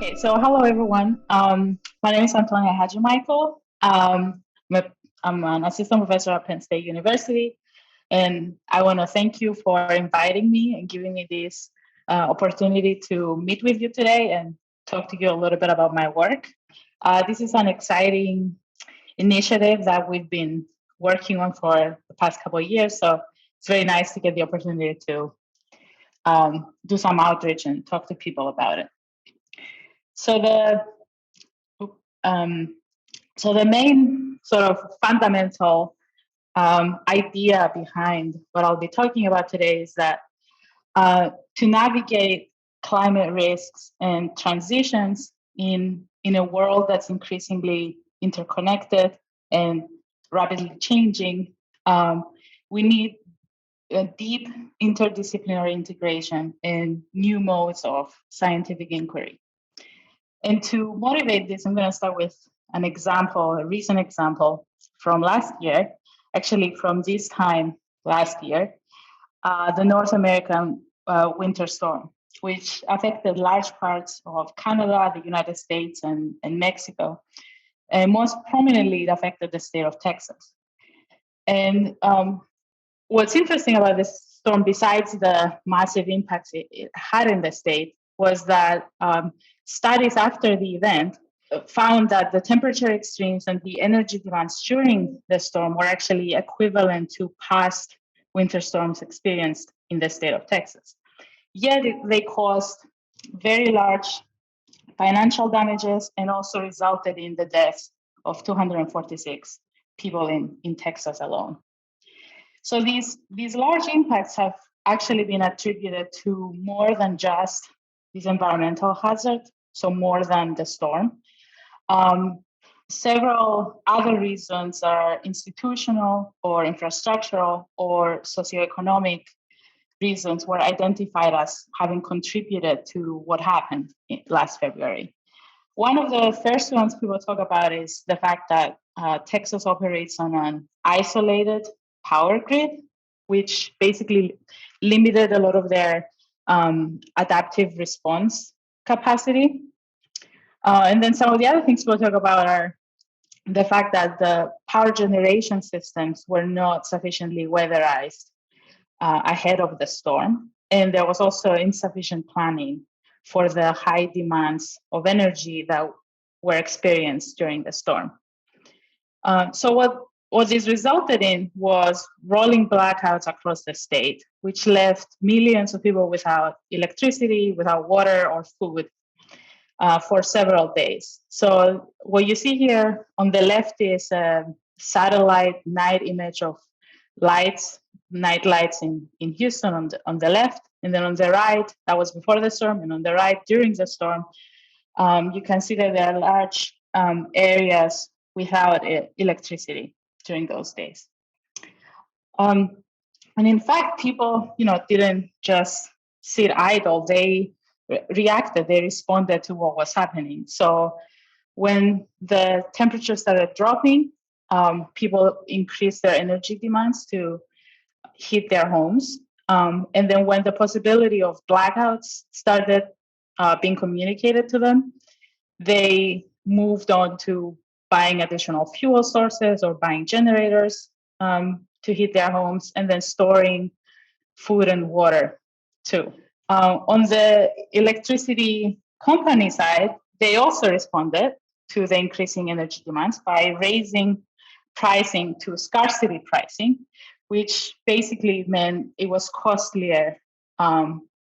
Okay, so hello everyone. My name is Antonia Michael. I'm an assistant professor at Penn State University, and I want to thank you for inviting me and giving me this opportunity to meet with you today and talk to you a little bit about my work. This is an exciting initiative that we've been working on for the past couple of years, so it's very nice to get the opportunity to do some outreach and talk to people about it. So the main sort of fundamental idea behind what I'll be talking about today is that to navigate climate risks and transitions in a world that's increasingly interconnected and rapidly changing, we need a deep interdisciplinary integration and new modes of scientific inquiry. And to motivate this, I'm going to start with an example, a recent example from last year, actually from this time last year, the North American winter storm, which affected large parts of Canada, the United States, and Mexico. And most prominently, it affected the state of Texas. And what's interesting about this storm, besides the massive impacts it had in the state, was that studies after the event found that the temperature extremes and the energy demands during the storm were actually equivalent to past winter storms experienced in the state of Texas. Yet they caused very large financial damages and also resulted in the deaths of 246 people in Texas alone. So these large impacts have actually been attributed to more than just these environmental hazards, so more than the storm. Several other reasons are institutional or infrastructural or socioeconomic reasons were identified as having contributed to what happened last February. One of the first ones people talk about is the fact that Texas operates on an isolated power grid, which basically limited a lot of their adaptive response capacity. And then some of the other things we'll talk about are the fact that the power generation systems were not sufficiently weatherized ahead of the storm. And there was also insufficient planning for the high demands of energy that were experienced during the storm. So what this resulted in was rolling blackouts across the state, which left millions of people without electricity, without water or food for several days. So what you see here on the left is a satellite night image of night lights in Houston on the left. And then on the right, that was before the storm, and on the right during the storm, you can see that there are large areas without electricity during those days. And in fact, people, didn't just sit idle. They reacted, they responded to what was happening. So when the temperature started dropping, people increased their energy demands to heat their homes. And then when the possibility of blackouts started being communicated to them, they moved on to buying additional fuel sources or buying generators to heat their homes, and then storing food and water too. On the electricity company side, they also responded to the increasing energy demands by raising pricing to scarcity pricing, which basically meant it was costlier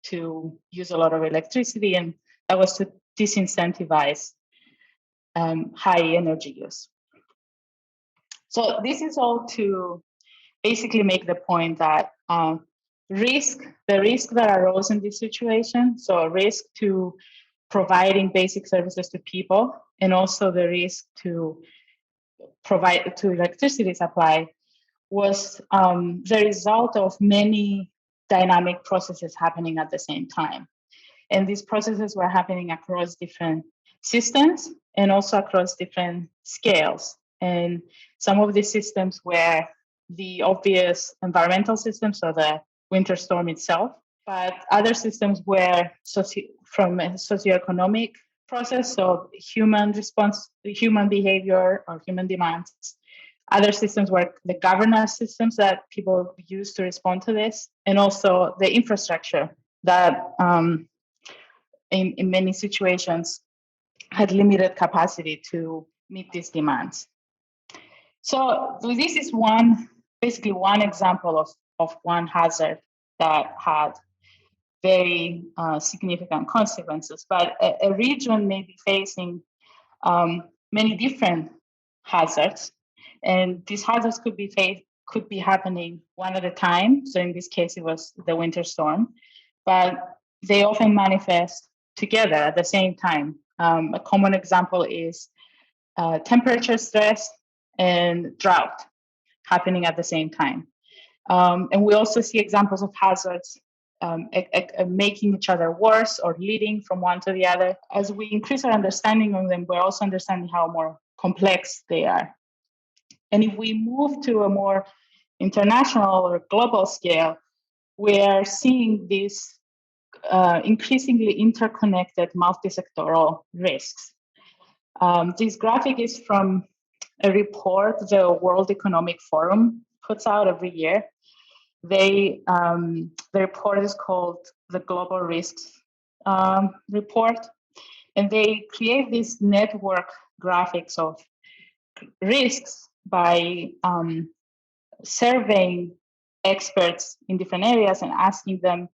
to use a lot of electricity, and that was to disincentivize high energy use. So this is all to basically make the point that the risk that arose in this situation, so risk to providing basic services to people, and also the risk to provide to electricity supply, was the result of many dynamic processes happening at the same time. And these processes were happening across different systems and also across different scales. And some of these systems were the obvious environmental systems, so the winter storm itself, but other systems were from a socioeconomic process, so human response, human behavior or human demands. Other systems were the governance systems that people use to respond to this, and also the infrastructure that in many situations had limited capacity to meet these demands. So this is basically one example of one hazard that had very significant consequences. But a region may be facing many different hazards, and these hazards could be happening one at a time. So in this case, it was the winter storm, but they often manifest together at the same time. A common example is temperature stress and drought happening at the same time. And we also see examples of hazards making each other worse or leading from one to the other. As we increase our understanding of them, we're also understanding how more complex they are. And if we move to a more international or global scale, we are seeing these increasingly interconnected multisectoral risks. This graphic is from a report the World Economic Forum puts out every year. The report is called the Global Risks Report, and they create these network graphics of risks by surveying experts in different areas and asking them,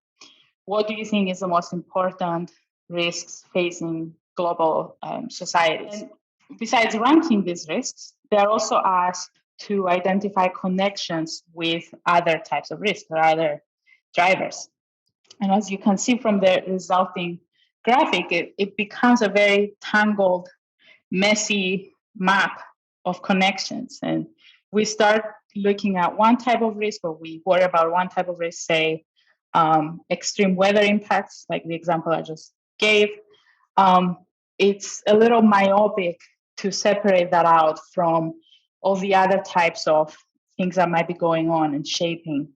what do you think is the most important risks facing global societies? And besides ranking these risks, they're also asked to identify connections with other types of risks or other drivers. And as you can see from the resulting graphic, it becomes a very tangled, messy map of connections. And we start looking at one type of risk, or we worry about one type of risk, say extreme weather impacts, like the example I just gave. It's a little myopic to separate that out from all the other types of things that might be going on and shaping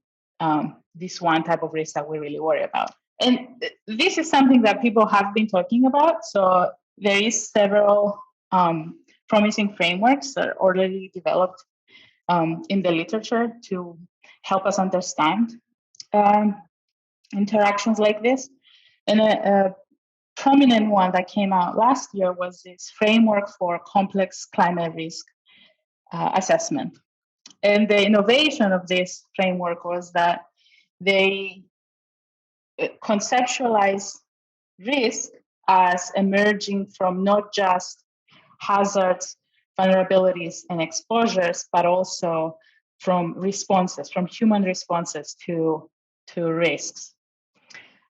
this one type of risk that we really worry about. And this is something that people have been talking about. So there is several promising frameworks that are already developed in the literature to help us understand interactions like this. And a prominent one that came out last year was this framework for complex climate risk assessment. And the innovation of this framework was that they conceptualize risk as emerging from not just hazards, vulnerabilities, and exposures, but also from responses, from human responses to risks.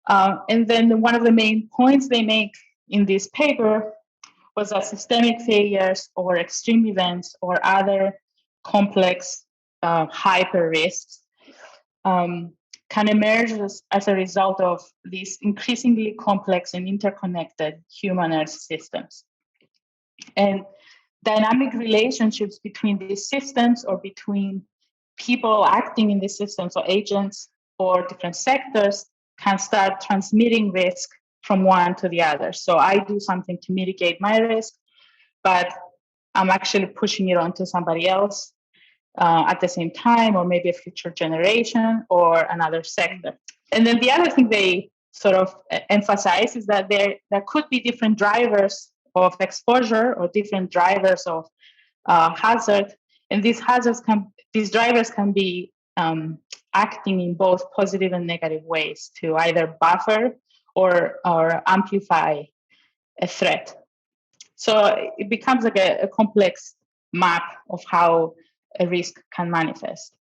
And then one of the main points they make in this paper was that systemic failures or extreme events or other complex hyper risks can emerge as a result of these increasingly complex and interconnected human earth systems. And dynamic relationships between these systems or between people acting in these systems or agents or different sectors can start transmitting risk from one to the other. So I do something to mitigate my risk, but I'm actually pushing it onto somebody else at the same time, or maybe a future generation or another sector. And then the other thing they sort of emphasize is that there could be different drivers of exposure or different drivers of hazard, and these drivers can be acting in both positive and negative ways to either buffer or amplify a threat. So it becomes like a complex map of how a risk can manifest.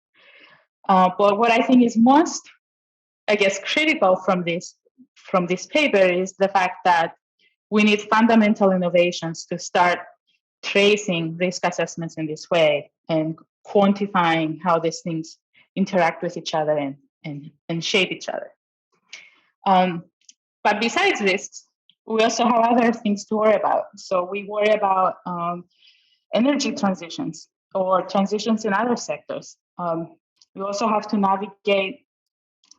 But what I think is most, I guess, critical from this paper is the fact that we need fundamental innovations to start tracing risk assessments in this way and quantifying how these things interact with each other and shape each other. But besides risks, we also have other things to worry about. So we worry about energy transitions or transitions in other sectors. We also have to navigate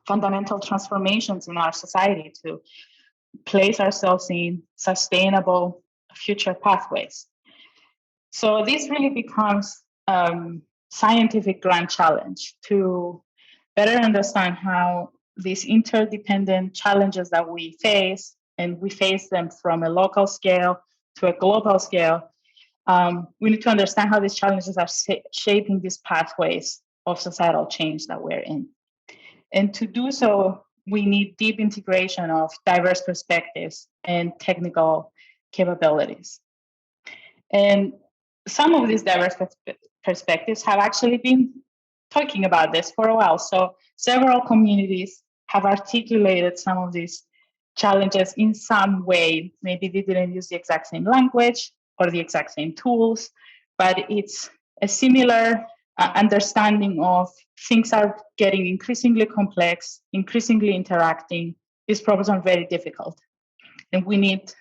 fundamental transformations in our society to place ourselves in sustainable future pathways. So this really becomes scientific grand challenge to better understand how these interdependent challenges that we face, and we face them from a local scale to a global scale. We need to understand how these challenges are shaping these pathways of societal change that we're in. And to do so, we need deep integration of diverse perspectives and technical capabilities. And some of these diverse perspectives have actually been talking about this for a while. So several communities have articulated some of these challenges in some way. Maybe they didn't use the exact same language or the exact same tools, but it's a similar understanding of things are getting increasingly complex, increasingly interacting. These problems are very difficult, and we need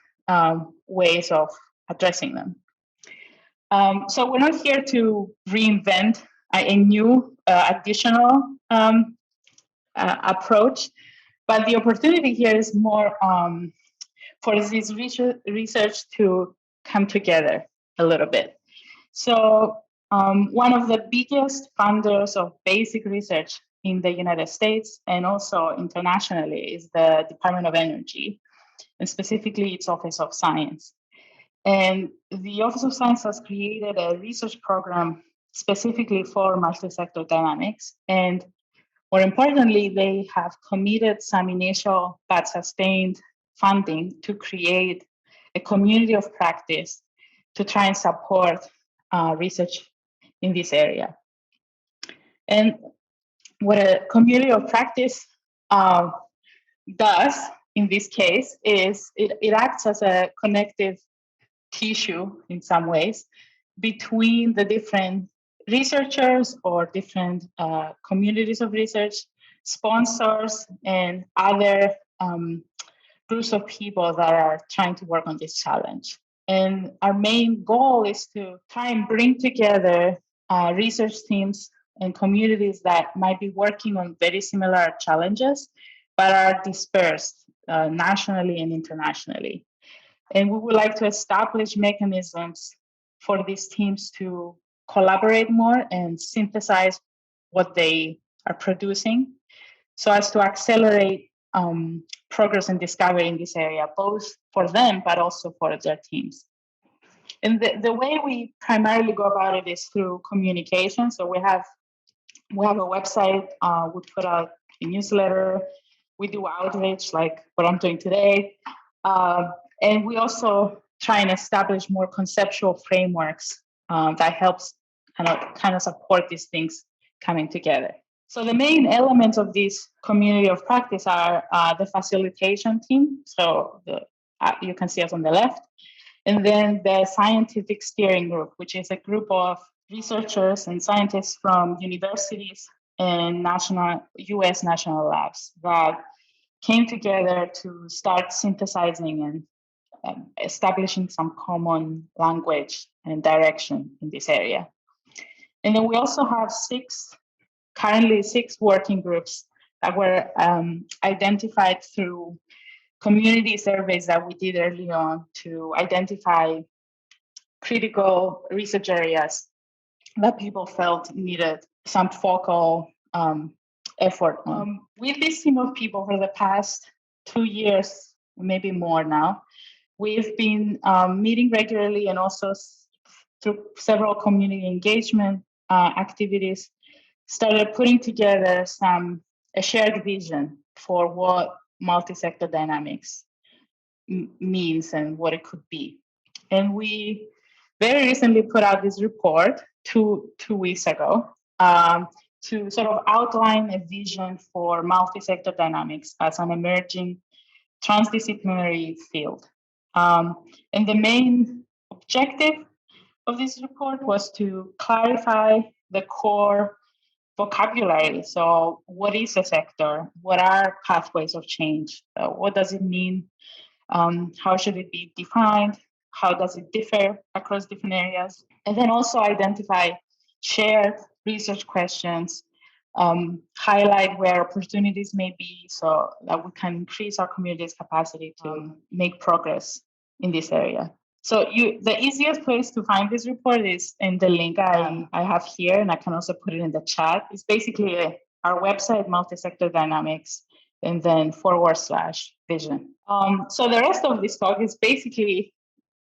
ways of addressing them. So we're not here to reinvent a new additional approach, but the opportunity here is more for this research to come together a little bit. So one of the biggest funders of basic research in the United States and also internationally is the Department of Energy, and specifically its Office of Science. And the Office of Science has created a research program specifically for multi-sector dynamics. And more importantly, they have committed some initial but sustained funding to create a community of practice to try and support research in this area. And what a community of practice does in this case is it acts as a connective tissue in some ways between the different researchers or different communities of research, sponsors, and other groups of people that are trying to work on this challenge. And our main goal is to try and bring together research teams and communities that might be working on very similar challenges, but are dispersed nationally and internationally. And we would like to establish mechanisms for these teams to collaborate more and synthesize what they are producing so as to accelerate progress and discovery in this area, both for them, but also for their teams. And the way we primarily go about it is through communication. So we have a website, we put out a newsletter, we do outreach like what I'm doing today. And we also try and establish more conceptual frameworks that helps kind of support these things coming together. So the main elements of this community of practice are the facilitation team. So you can see us on the left. And then the scientific steering group, which is a group of researchers and scientists from universities and US national labs that came together to start synthesizing and establishing some common language and direction in this area. And then we also have currently six working groups that were identified through community surveys that we did early on to identify critical research areas that people felt needed some focal effort on. With this team of people for the past 2 years, maybe more now, we've been meeting regularly and also through several community engagement activities, started putting together a shared vision for what multi-sector dynamics means and what it could be. And we very recently put out this report two weeks ago to sort of outline a vision for multi-sector dynamics as an emerging transdisciplinary field. And the main objective of this report was to clarify the core vocabulary. So what is a sector? What are pathways of change? What does it mean? How should it be defined? How does it differ across different areas? And then also identify shared research questions highlight where opportunities may be so that we can increase our community's capacity to make progress in this area. So the easiest place to find this report is in the link I have here, and I can also put it in the chat. It's basically our website, Multi-Sector Dynamics, and then /vision. So the rest of this talk is basically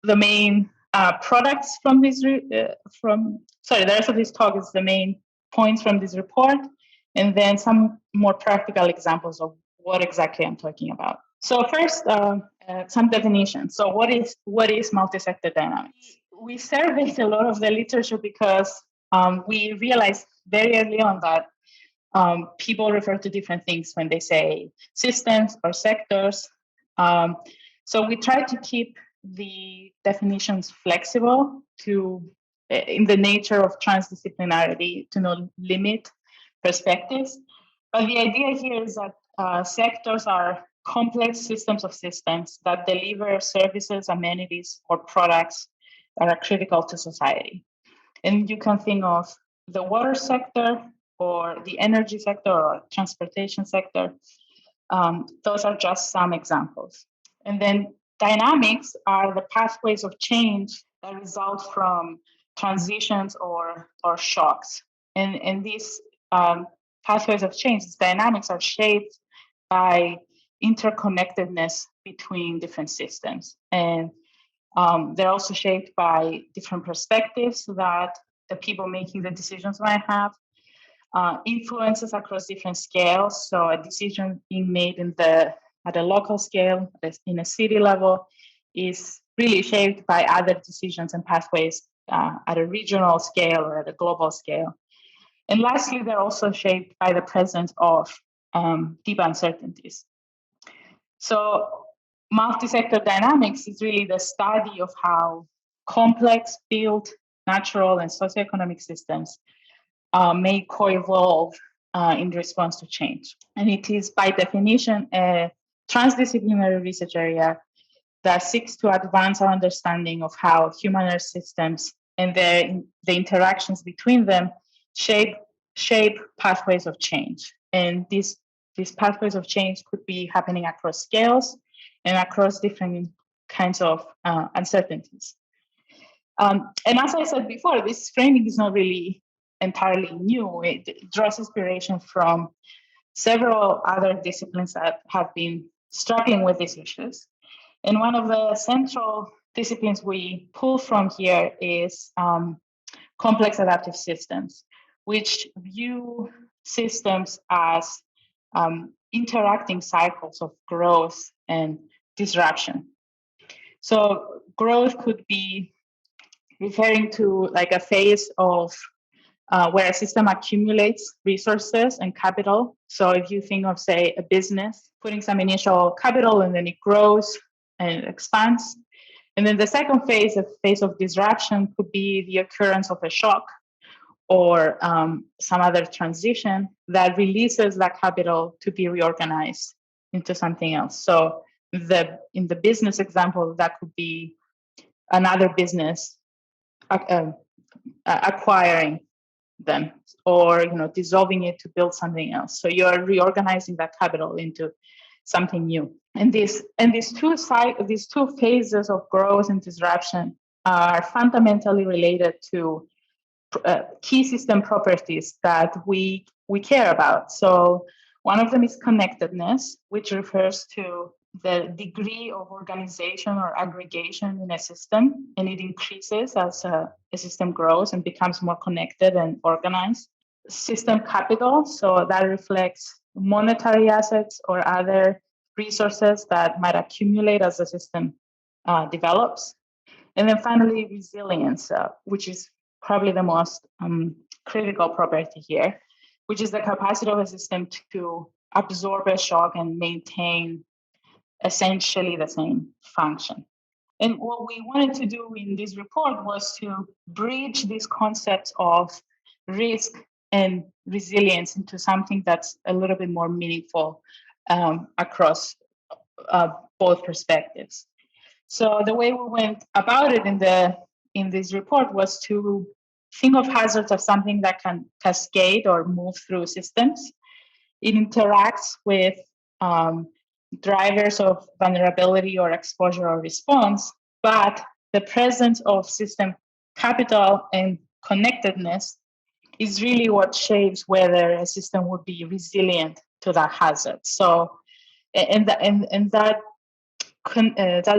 the main products from this, the rest of this talk is the main points from this report, and then some more practical examples of what exactly I'm talking about. So first, some definitions. So what is multi-sector dynamics? We surveyed a lot of the literature because we realized very early on that people refer to different things when they say systems or sectors. So we try to keep the definitions flexible to in the nature of transdisciplinarity to not limit perspectives. But the idea here is that sectors are complex systems of systems that deliver services, amenities, or products that are critical to society. And you can think of the water sector or the energy sector or transportation sector. Those are just some examples. And then dynamics are the pathways of change that result from transitions or shocks. And these pathways of change, these dynamics, are shaped by interconnectedness between different systems. And they're also shaped by different perspectives that the people making the decisions might have, influences across different scales. So a decision being made at a local scale, in a city level, is really shaped by other decisions and pathways at a regional scale or at a global scale. And lastly, they're also shaped by the presence of deep uncertainties. So multi-sector dynamics is really the study of how complex, built, natural, and socioeconomic systems may co-evolve in response to change. And it is, by definition, a transdisciplinary research area that seeks to advance our understanding of how human earth systems and the interactions between them shape pathways of change. And these pathways of change could be happening across scales and across different kinds of uncertainties. And as I said before, this framing is not really entirely new. It draws inspiration from several other disciplines that have been struggling with these issues. And one of the central disciplines we pull from here is complex adaptive systems, which view systems as interacting cycles of growth and disruption. So growth could be referring to like a phase of where a system accumulates resources and capital. So if you think of, say, a business putting some initial capital and then it grows and it expands. And then the second phase, a phase of disruption, could be the occurrence of a shock or some other transition that releases that capital to be reorganized into something else. So in the business example, that could be another business acquiring them, or dissolving it to build something else. So you're reorganizing that capital into something new. And these two phases of growth and disruption are fundamentally related to key system properties that we care about. So one of them is connectedness, which refers to the degree of organization or aggregation in a system, and it increases as a system grows and becomes more connected and organized. System capital, so that reflects monetary assets or other resources that might accumulate as the system develops. And then finally, resilience, which is probably the most critical property here, which is the capacity of a system to absorb a shock and maintain essentially the same function. And what we wanted to do in this report was to bridge these concepts of risk and resilience into something that's a little bit more meaningful across both perspectives. So the way we went about it in this report was to think of hazards as something that can cascade or move through systems. It interacts with drivers of vulnerability or exposure or response, but the presence of system capital and connectedness is really what shapes whether a system would be resilient to that hazard. So, that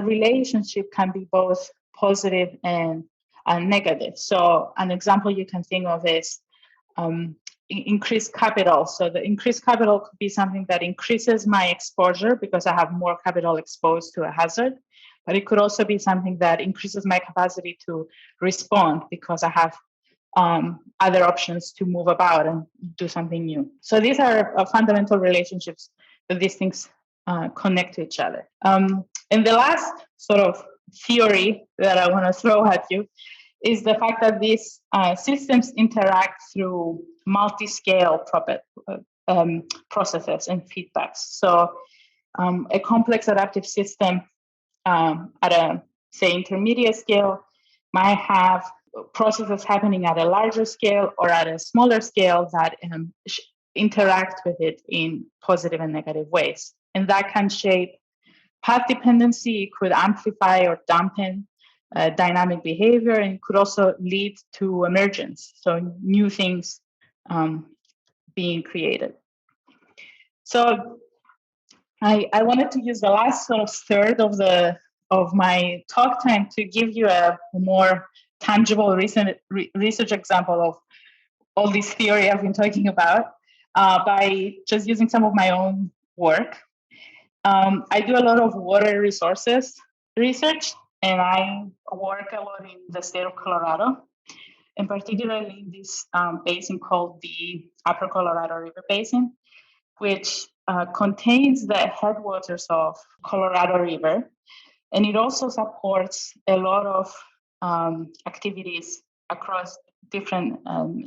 relationship can be both positive and negative. So, an example you can think of is increased capital. So, the increased capital could be something that increases my exposure because I have more capital exposed to a hazard. But it could also be something that increases my capacity to respond because I have other options to move about and do something new. So these are fundamental relationships that these things connect to each other. And the last sort of theory that I want to throw at you is the fact that these systems interact through multi-scale processes and feedbacks. So a complex adaptive system at a, say, intermediate scale might have processes happening at a larger scale or at a smaller scale that interact with it in positive and negative ways. And that can shape path dependency. It could amplify or dampen dynamic behavior, and it could also lead to emergence, so new things being created. So I wanted to use the last sort of third of my talk time to give you a more tangible recent research example of all this theory I've been talking about by just using some of my own work. I do a lot of water resources research, and I work a lot in the state of Colorado, and particularly in this basin called the Upper Colorado River Basin, which contains the headwaters of Colorado River. And it also supports a lot of activities across different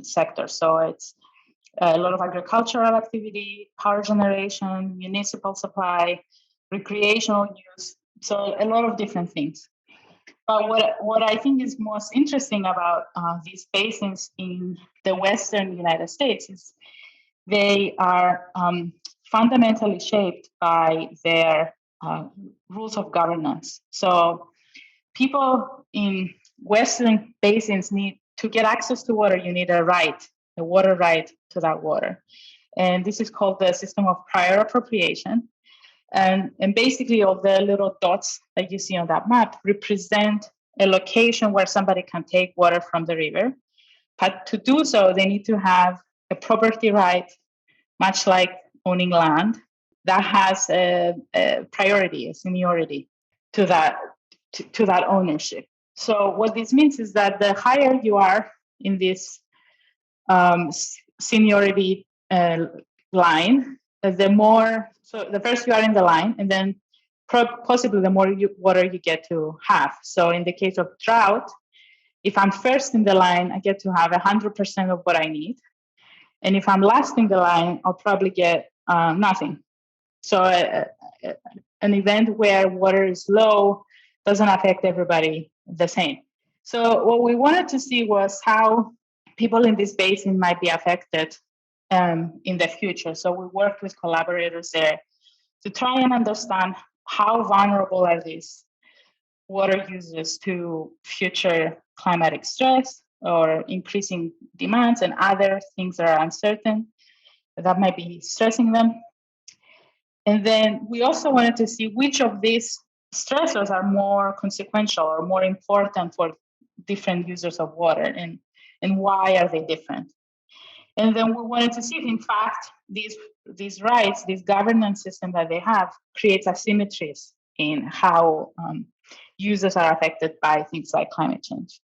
sectors. So it's a lot of agricultural activity, power generation, municipal supply, recreational use, so a lot of different things. But what I think is most interesting about these basins in the Western United States is they are fundamentally shaped by their rules of governance. So people in Western basins need to get access to water. You need a water right to that water. And this is called the system of prior appropriation. And basically all the little dots that you see on that map represent a location where somebody can take water from the river. But to do so, they need to have a property right, much like owning land, that has a priority, a seniority to that ownership. So what this means is that the higher you are in this seniority line, the more, so the first you are in the line, and then possibly the more water you get to have. So in the case of drought, if I'm first in the line, I get to have 100% of what I need. And if I'm last in the line, I'll probably get nothing. So an event where water is low doesn't affect everybody the same. So what we wanted to see was how people in this basin might be affected in the future. So we worked with collaborators there to try and understand how vulnerable are these water users to future climatic stress or increasing demands and other things that are uncertain that might be stressing them. And then we also wanted to see which of these stressors are more consequential or more important for different users of water, and why are they different. And then we wanted to see if, in fact, these rights, this governance system that they have, creates asymmetries in how users are affected by things like climate change.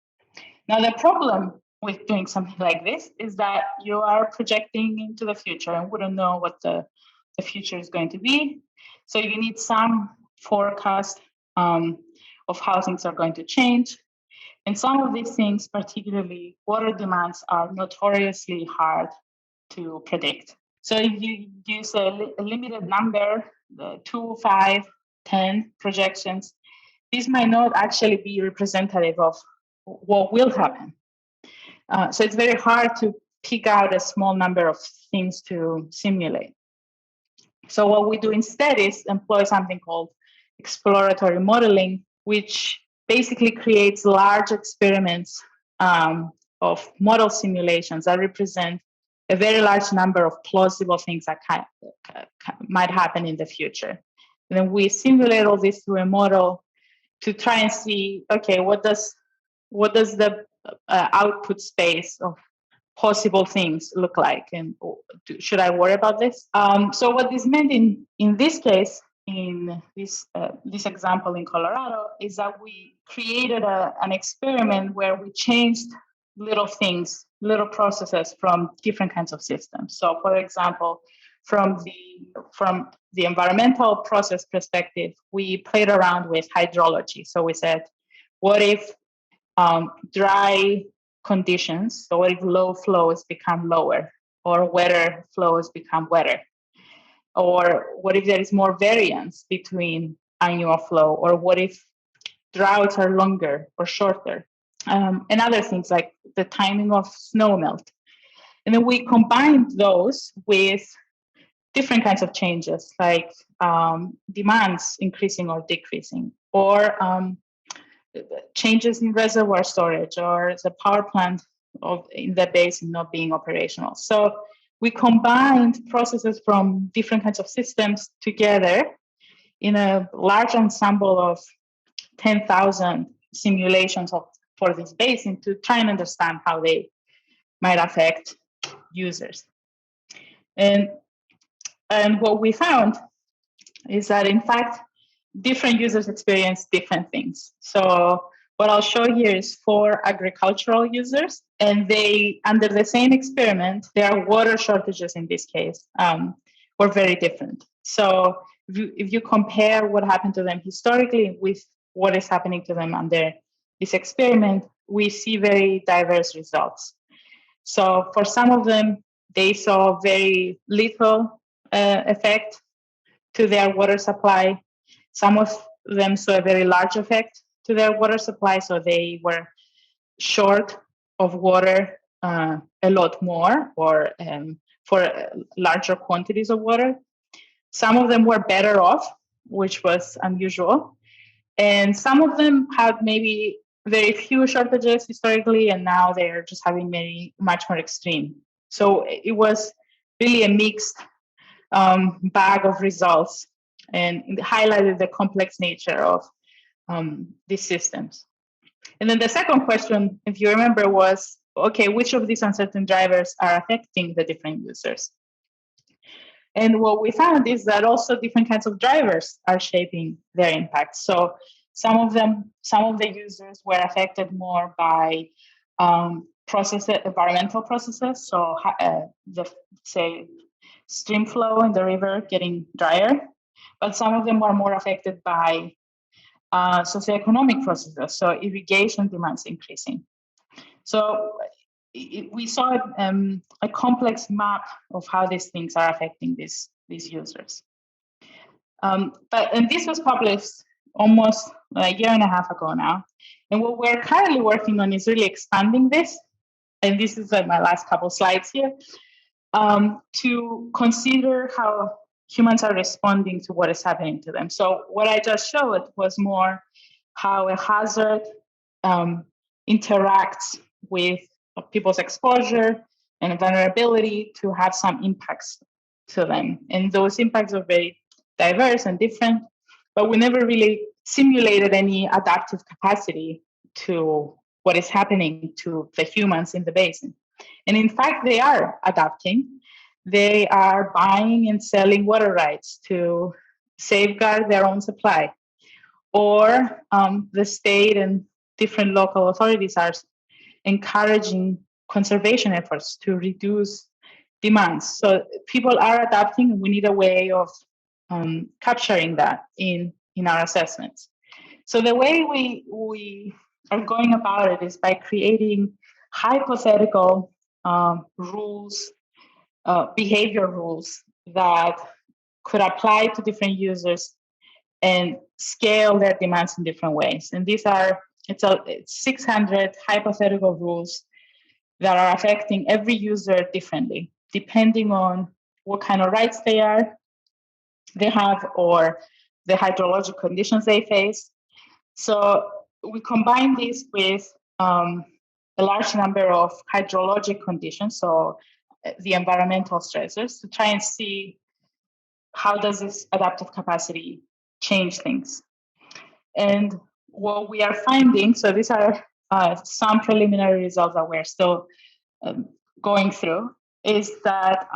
Now, the problem with doing something like this is that you are projecting into the future and we don't know what the future is going to be. So you need some forecast of how things are going to change. And some of these things, particularly water demands, are notoriously hard to predict. So if you use a limited number, the 2, 5, 10 projections, these might not actually be representative of what will happen. So it's very hard to pick out a small number of things to simulate. So what we do instead is employ something called exploratory modeling, which basically creates large experiments of model simulations that represent a very large number of plausible things that might happen in the future. And then we simulate all this through a model to try and see, okay, what does the output space of possible things look like, and should I worry about this? So what this meant in this case, in this example in Colorado, is that we created an experiment where we changed little things, little processes from different kinds of systems. So, for example, from the environmental process perspective, we played around with hydrology. So we said, what if dry conditions, so what if low flows become lower, or wetter flows become wetter? Or what if there is more variance between annual flow? Or what if droughts are longer or shorter? And other things like the timing of snow melt. And then we combined those with different kinds of changes, like demands increasing or decreasing, or changes in reservoir storage, or the power plant in the basin not being operational. So we combined processes from different kinds of systems together in a large ensemble of 10,000 simulations for this basin to try and understand how they might affect users. And what we found is that, in fact, different users experience different things. So what I'll show here is 4 agricultural users, and they, under the same experiment, their water shortages in this case were very different. So if you compare what happened to them historically with what is happening to them under this experiment, we see very diverse results. So for some of them, they saw very little effect to their water supply. Some of them saw a very large effect to their water supply, so they were short of water a lot more, or for larger quantities of water. Some of them were better off, which was unusual. And some of them had maybe very few shortages historically, and now they're just having much more extreme. So it was really a mixed bag of results, and it highlighted the complex nature of these systems. And then the second question, if you remember, was, okay, which of these uncertain drivers are affecting the different users? And what we found is that also different kinds of drivers are shaping their impact. So some of the users were affected more by environmental processes. So say stream flow in the river getting drier, but some of them were more affected by socioeconomic processes, so irrigation demands increasing. So we saw a complex map of how these things are affecting these users. And this was published almost a year and a half ago now. And what we're currently working on is really expanding this. And this is my last couple slides here, to consider how humans are responding to what is happening to them. So what I just showed was more how a hazard interacts with people's exposure and vulnerability to have some impacts to them. And those impacts are very diverse and different, but we never really simulated any adaptive capacity to what is happening to the humans in the basin. And in fact, they are adapting. They are buying and selling water rights to safeguard their own supply. Or the state and different local authorities are encouraging conservation efforts to reduce demands. So people are adapting, and we need a way of capturing that in our assessments. So the way we are going about it is by creating hypothetical rules, behavior rules that could apply to different users and scale their demands in different ways. And these are, it's 600 hypothetical rules that are affecting every user differently, depending on what kind of rights they have or the hydrologic conditions they face. So we combine this with a large number of hydrologic conditions, so the environmental stressors, to try and see how does this adaptive capacity change things. And what we are finding, so these are some preliminary results that we're still going through, is that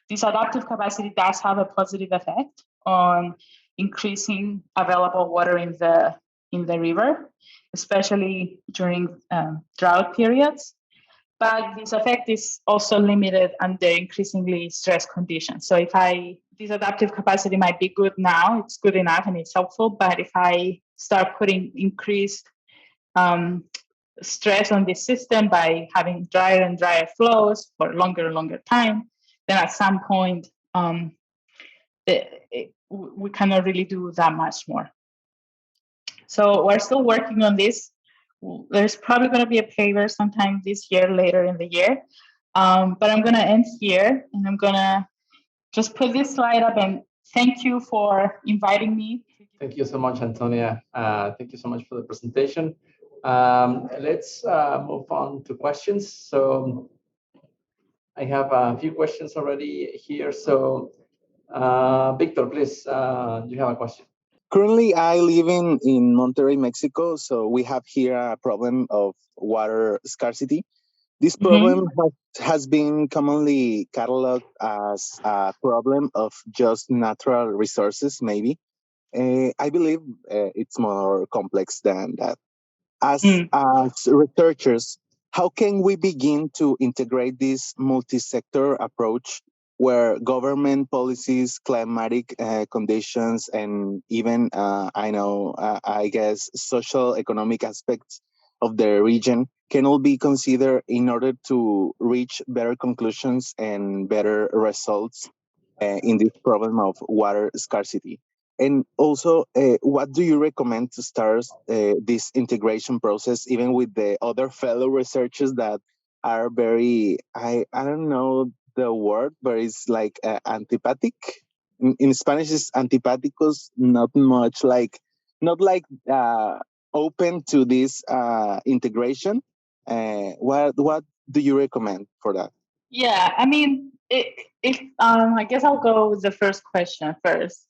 this adaptive capacity does have a positive effect on increasing available water in the river, especially during drought periods. But this effect is also limited under increasingly stressed conditions. So this adaptive capacity might be good now, it's good enough and it's helpful, but if I start putting increased stress on this system by having drier and drier flows for longer and longer time, then at some point, we cannot really do that much more. So we're still working on this. There's probably going to be a paper sometime this year, later in the year. But I'm going to end here, and I'm going to just put this slide up and thank you for inviting me. Thank you so much, Antonia. Thank you so much for the presentation. Let's move on to questions. So I have a few questions already here. So Victor, please, you have a question. Currently, I live in Monterrey, Mexico, so we have here a problem of water scarcity. This problem has been commonly cataloged as a problem of just natural resources, maybe. I believe it's more complex than that. As researchers, how can we begin to integrate this multi-sector approach where government policies, climatic conditions, and even, I guess, social economic aspects of the region can all be considered in order to reach better conclusions and better results in this problem of water scarcity? And also, what do you recommend to start this integration process, even with the other fellow researchers that are very, I don't know the word, but it's like antipathic. In Spanish, it's antipaticos, not like open to this integration. What do you recommend for that? Yeah, I mean, I guess I'll go with the first question first.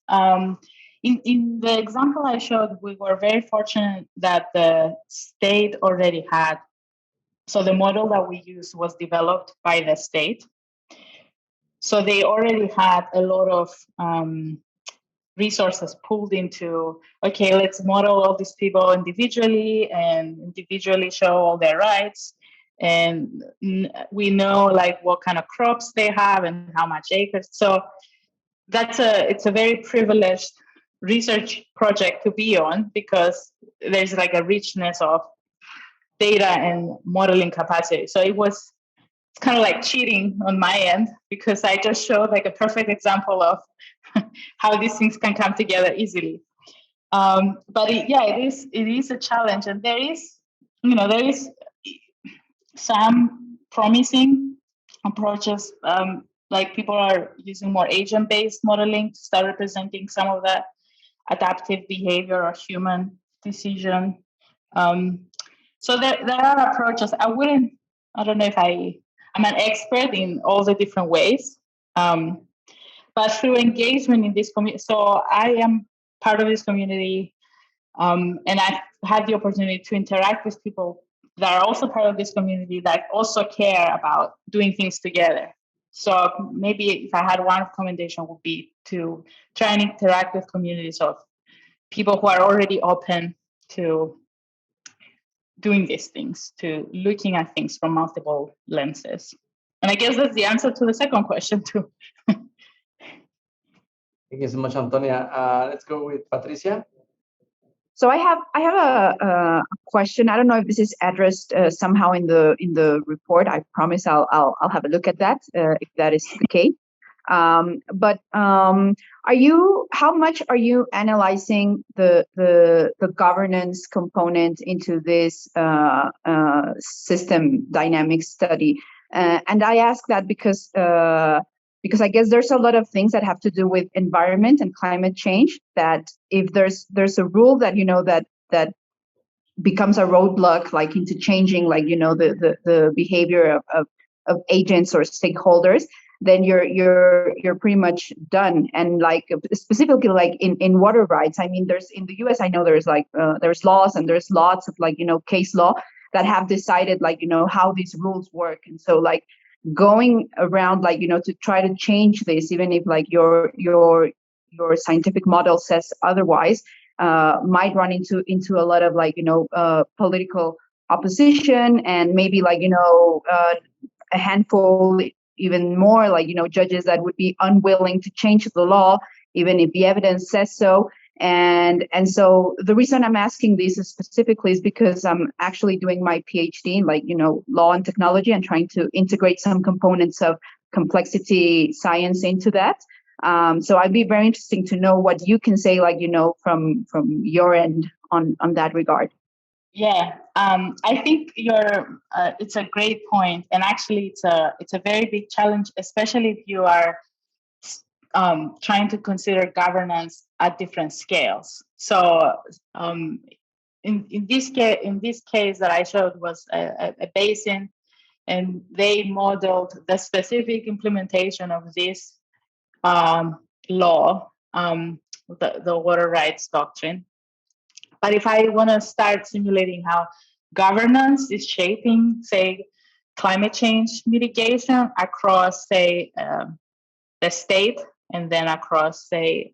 In the example I showed, we were very fortunate that the state already had. So the model that we used was developed by the state. So they already had a lot of resources pulled into, okay, let's model all these people individually and individually show all their rights. And we know like what kind of crops they have and how much acres. So it's a very privileged research project to be on because there's like a richness of data and modeling capacity. So it's kind of like cheating on my end because I just showed like a perfect example of how these things can come together easily. But it is a challenge, and there is some promising approaches. Like people are using more agent-based modeling to start representing some of that adaptive behavior or human decision. So there are approaches. I don't know if I'm an expert in all the different ways, but through engagement in this community, so I am part of this community, and I've had the opportunity to interact with people that are also part of this community that also care about doing things together. So maybe if I had one recommendation would be to try and interact with communities of people who are already open to doing these things, to looking at things from multiple lenses. And I guess that's the answer to the second question too. Thank you so much, Antonia. Let's go with Patricia. So I have a question. I don't know if this is addressed somehow in the report. I promise I'll have a look at that if that is the case. But how much are you analyzing the governance component into this system dynamics study? And I ask that because I guess there's a lot of things that have to do with environment and climate change, that if there's a rule that that becomes a roadblock, like into changing, like the behavior of agents or stakeholders, then you're pretty much done. And like specifically like in water rights, I mean, there's in the US, I know there's like there's laws, and there's lots of like case law that have decided like how these rules work. And so like going around like to try to change this, even if like your scientific model says otherwise, might run into a lot of like political opposition, and maybe like a handful, even more, like judges that would be unwilling to change the law even if the evidence says so. And so the reason I'm asking this specifically is because I'm actually doing my PhD in like law and technology, and trying to integrate some components of complexity science into that. So I'd be very interesting to know what you can say, like from your end on that regard. Yeah, I think it's a great point, and actually it's a very big challenge, especially if you are trying to consider governance at different scales. So in this case that I showed was a basin, and they modeled the specific implementation of this law, the water rights doctrine. But if I want to start simulating how governance is shaping, say, climate change mitigation across, say, the state, and then across, say,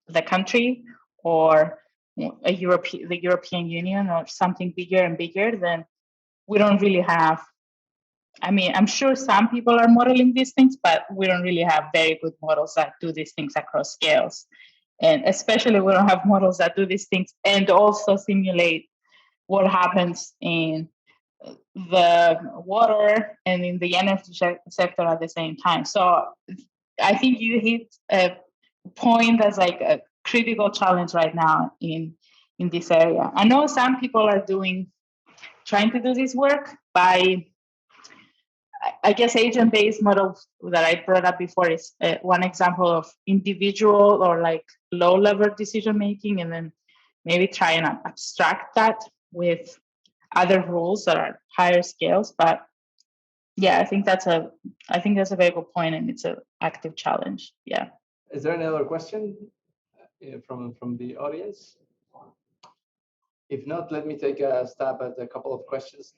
the country, or the European Union, or something bigger and bigger, then we don't really have. I mean, I'm sure some people are modeling these things, but we don't really have very good models that do these things across scales. And especially we don't have models that do these things and also simulate what happens in the water and in the energy sector at the same time. So I think you hit a point that's like a critical challenge right now in this area. I know some people are trying to do this work by, I guess, agent-based models that I brought up before is one example of individual or like low-level decision-making, and then maybe try and abstract that with other rules that are higher scales. But yeah, I think that's a very good point, and it's an active challenge. Yeah. Is there any other question from the audience? If not, let me take a stab at a couple of questions.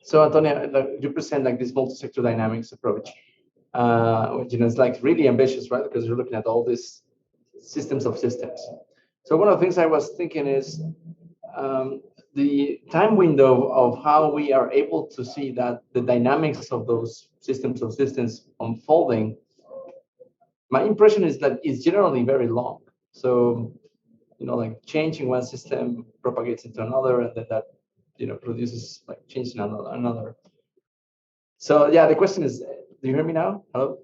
So Antonia, you present like this multi-sector dynamics approach. Which, it's like really ambitious, right? Because you're looking at all these systems of systems. So one of the things I was thinking is the time window of how we are able to see that the dynamics of those systems of systems unfolding. My impression is that it's generally very long. So, like changing one system propagates into another, and then that, produces like change in another. So yeah, the question is, do you hear me now? Hello?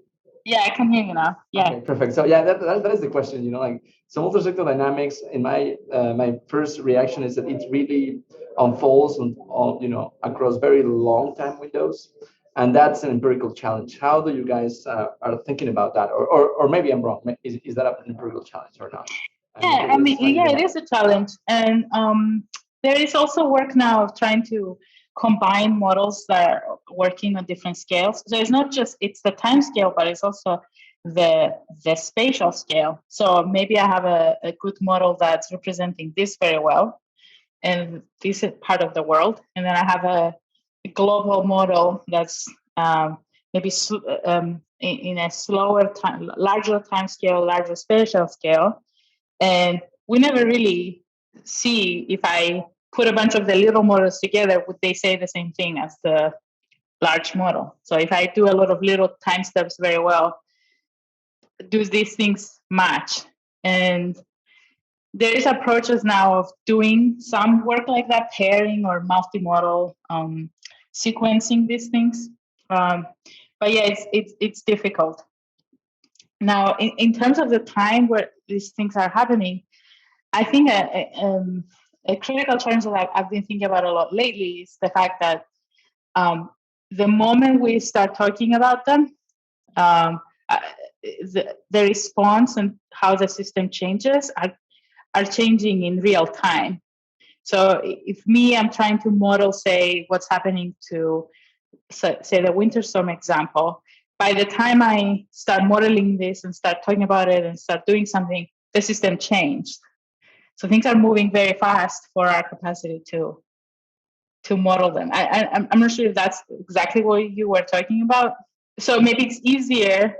Yeah, I can hear you now. Yeah. Okay, perfect. So yeah, that is the question. Like, so multi-sector dynamics, in my my first reaction is that it really unfolds on across very long time windows, and that's an empirical challenge. How do you guys are thinking about that, or maybe I'm wrong? Is that an empirical challenge or not? Yeah, I mean, yeah, it is a challenge, and there is also work now of trying to combine models that are working on different scales. So it's not just the time scale, but it's also the spatial scale. So maybe I have a good model that's representing this very well, and this is part of the world, and then I have a global model that's maybe in a slower time, larger time scale, larger spatial scale. And we never really see, if I put a bunch of the little models together, would they say the same thing as the large model? So if I do a lot of little time steps very well, do these things match? And there is approaches now of doing some work like that, pairing or multimodal sequencing these things. But yeah, it's difficult. Now, in terms of the time where these things are happening, I think a critical challenge that I've been thinking about a lot lately is the fact that the moment we start talking about them, the response and how the system changes are changing in real time. So if I'm trying to model, say, what's happening to, say, the winter storm example, by the time I start modeling this and start talking about it and start doing something, the system changed. So things are moving very fast for our capacity to model them. I'm not sure if that's exactly what you were talking about. So maybe it's easier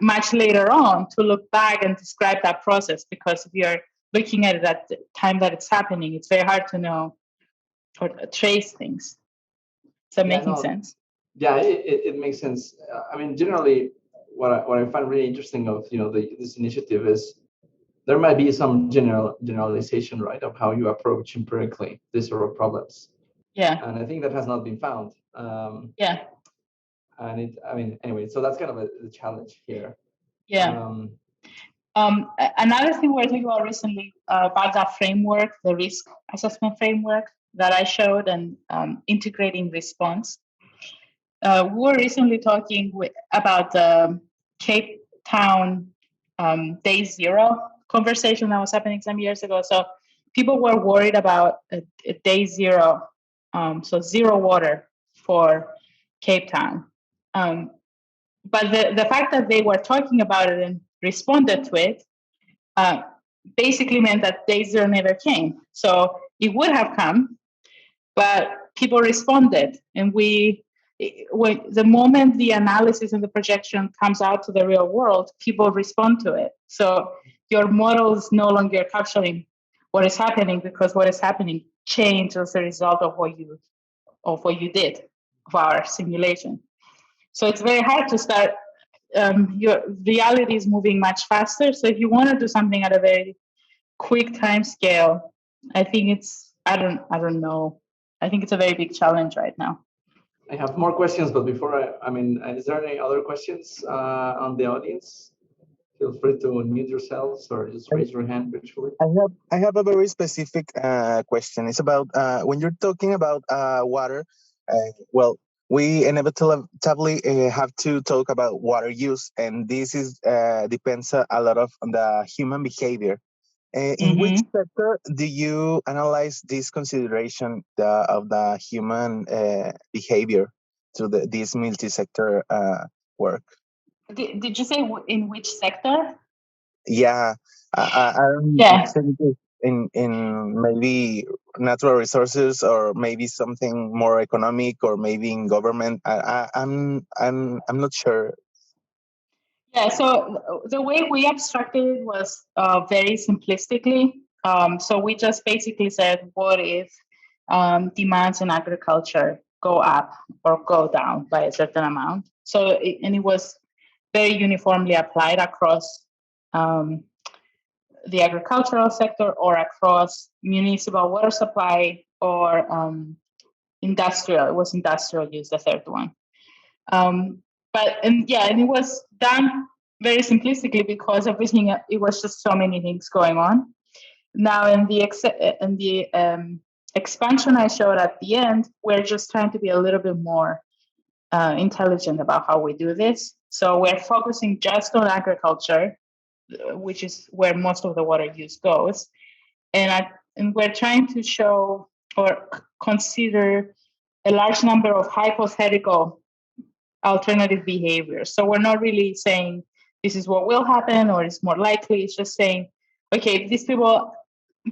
much later on to look back and describe that process, because if you're looking at it at the time that it's happening, it's very hard to know or trace things. Is that making sense? Yeah, it makes sense. I mean, generally, what I find really interesting of this initiative is there might be some generalization, right, of how you approach empirically these sort of problems. Yeah. And I think that has not been found. Yeah. And anyway, so that's kind of the challenge here. Yeah. Another thing we're talking about recently about that framework, the risk assessment framework that I showed, and integrating response. We were recently talking about the Cape Town day zero conversation that was happening some years ago. So people were worried about a day zero, so zero water for Cape Town. But the fact that they were talking about it and responded to it basically meant that day zero never came. So it would have come, but people responded, and the moment the analysis and the projection comes out to the real world, people respond to it. So your model is no longer capturing what is happening, because what is happening changed as a result of what you did, of our simulation. So it's very hard to start. Your reality is moving much faster. So if you want to do something at a very quick time scale, I think I don't know. I think it's a very big challenge right now. I have more questions, but before is there any other questions on the audience? Feel free to unmute yourselves or just raise your hand virtually. I have a very specific question. It's about when you're talking about water. Well, we inevitably have to talk about water use, and this depends a lot on the human behavior. In which sector do you analyze this consideration of the human behavior to this multi-sector work? Did you say in which sector? Yeah, I'm thinking in maybe natural resources, or maybe something more economic, or maybe in government. I'm not sure. Yeah, so the way we abstracted it was very simplistically. So we just basically said, what if demands in agriculture go up or go down by a certain amount? So it was very uniformly applied across the agricultural sector, or across municipal water supply, or industrial. It was industrial use, the third one. And it was done very simplistically, because everything, it was just so many things going on. Now in the expansion I showed at the end, we're just trying to be a little bit more intelligent about how we do this. So we're focusing just on agriculture, which is where most of the water use goes, and we're trying to show or consider a large number of hypothetical alternative behaviors. So we're not really saying this is what will happen or it's more likely. It's just saying, okay, if these people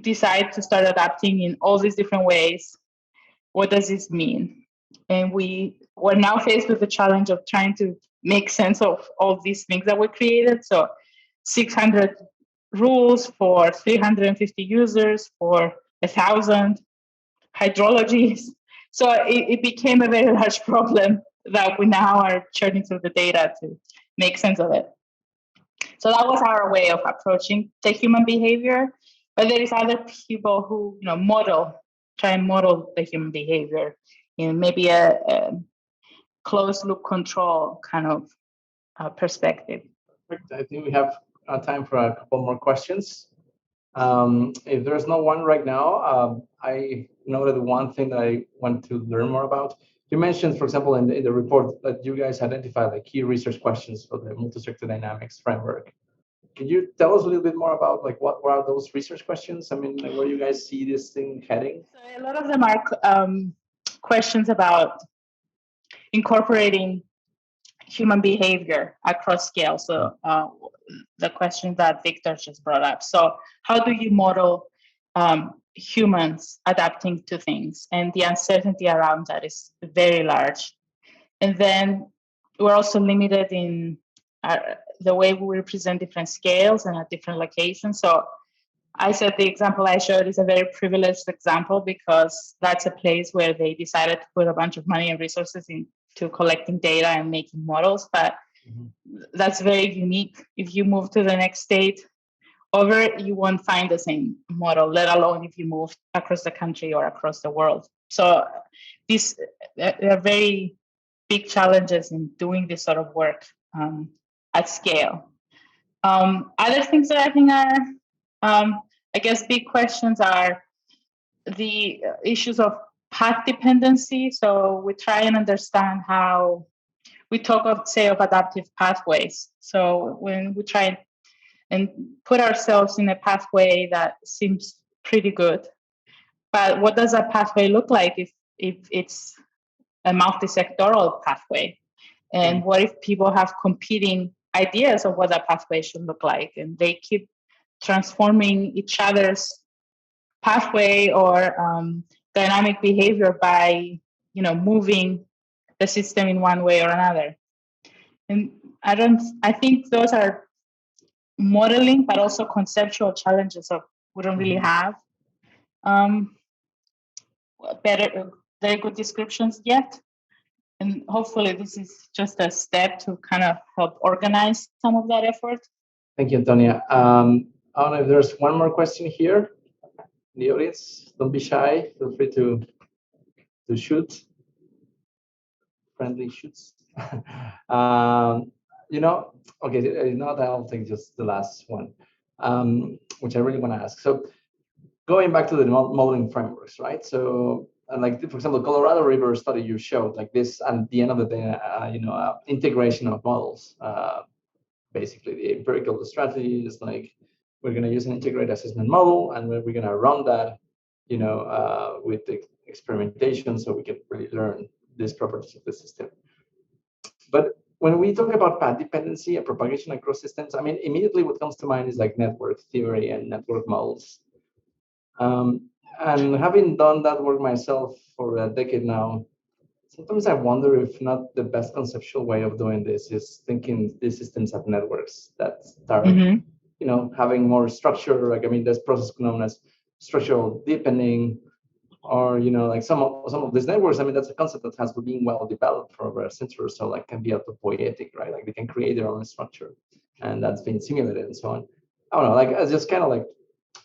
decide to start adapting in all these different ways, what does this mean? And we're now faced with the challenge of trying to make sense of all these things that we created. So 600 rules for 350 users for 1,000 hydrologies. So it became a very large problem that we now are churning through the data to make sense of it. So that was our way of approaching the human behavior. But there is other people who try and model the human behavior in maybe a closed loop control kind of perspective. Perfect. I think we have time for a couple more questions. If there's no one right now, I noted one thing that I want to learn more about. You mentioned, for example, in the report that you guys identified like key research questions for the multi-sector dynamics framework. Can you tell us a little bit more about like what are those research questions? I mean, like, where you guys see this thing heading? So a lot of them are questions about incorporating human behavior across scale. So the question that Victor just brought up. So how do you model humans adapting to things? And the uncertainty around that is very large. And then we're also limited in the way we represent different scales and at different locations. So I said the example I showed is a very privileged example because that's a place where they decided to put a bunch of money and resources into collecting data and making models. But that's very unique. If you move to the next state over, you won't find the same model, let alone if you move across the country or across the world. So these are very big challenges in doing this sort of work at scale. Other things that I think are, I guess, big questions are the issues of path dependency. So we try and understand how we talk of, say, of adaptive pathways. So when we try and put ourselves in a pathway that seems pretty good, but what does that pathway look like if it's a multi-sectoral pathway? And what if people have competing ideas of what that pathway should look like, and they keep transforming each other's pathway or dynamic behavior by, moving the system in one way or another? And I think those are modeling, but also conceptual challenges of we don't really have very good descriptions yet. And hopefully this is just a step to kind of help organize some of that effort. Thank you, Antonia. I don't know if there's one more question here in the audience. Don't be shy. Feel free to shoot. Friendly shoots. Okay, not I don't think just the last one, which I really want to ask. So going back to the modeling frameworks, right? So like, for example, Colorado River study you showed like this, and at the end of the day, integration of models. Basically, the empirical strategy is like, we're going to use an integrated assessment model, and we're going to run that, with the experimentation, so we can really learn these properties of the system. But when we talk about path dependency and propagation across systems, I mean, immediately what comes to mind is like network theory and network models. And having done that work myself for a decade now, sometimes I wonder if not the best conceptual way of doing this is thinking these systems as networks that start, having more structure. Like, I mean, there's process known as structural deepening, or like some of these networks. I mean, that's a concept that has been well developed for over a century or so. Like, can be autopoietic, right? Like, they can create their own structure, and that's been simulated and so on. I don't know. Like, it's just kind of like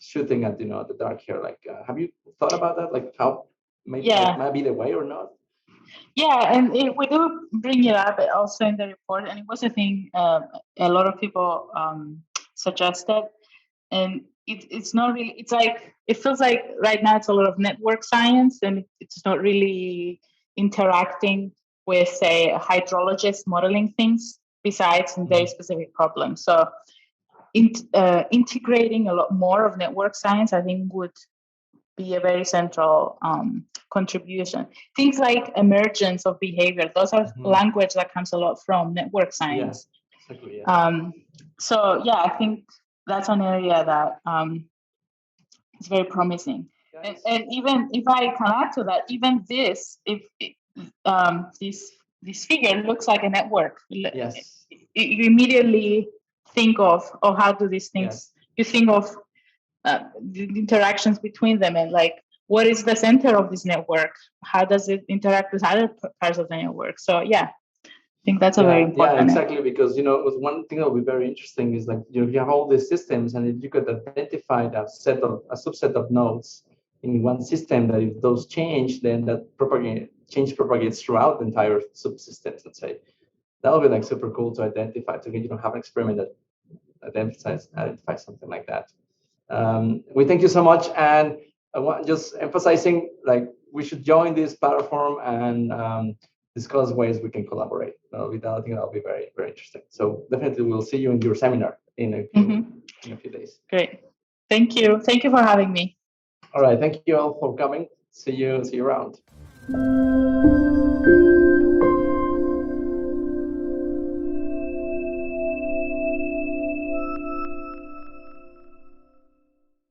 shooting at the dark here. Like, have you thought about that? Like, how maybe that might be the way or not? Yeah, and we do bring it up also in the report, and it was a thing a lot of people suggested, and it's not really. It's like, it feels like right now it's a lot of network science, and it's not really interacting with, say, a hydrologist modeling things besides in very specific problems. So integrating a lot more of network science, I think, would be a very central contribution. Things like emergence of behavior, those are language that comes a lot from network science. Yeah, exactly, yeah. So yeah, I think that's an area that is very promising. And even if I can add to that, even this, if this figure looks like a network, yes, you immediately think of how do these things, you think of the interactions between them, and like, what is the center of this network? How does it interact with other parts of the network? So yeah, I think that's a very important. Yeah, exactly, because one thing that would be very interesting is like, you have all these systems, and if you could identify a subset of nodes in one system, that if those change, then that change propagates throughout the entire subsystems, let's say. that would be like super cool to identify, to have an experiment that identifies something like that. We thank you so much, and I want just emphasizing, like, we should join this platform and discuss ways we can collaborate. I think that'll be very, very interesting. So definitely we'll see you in your seminar in a few days. Great. Thank you. Thank you for having me. All right. Thank you all for coming. See you around.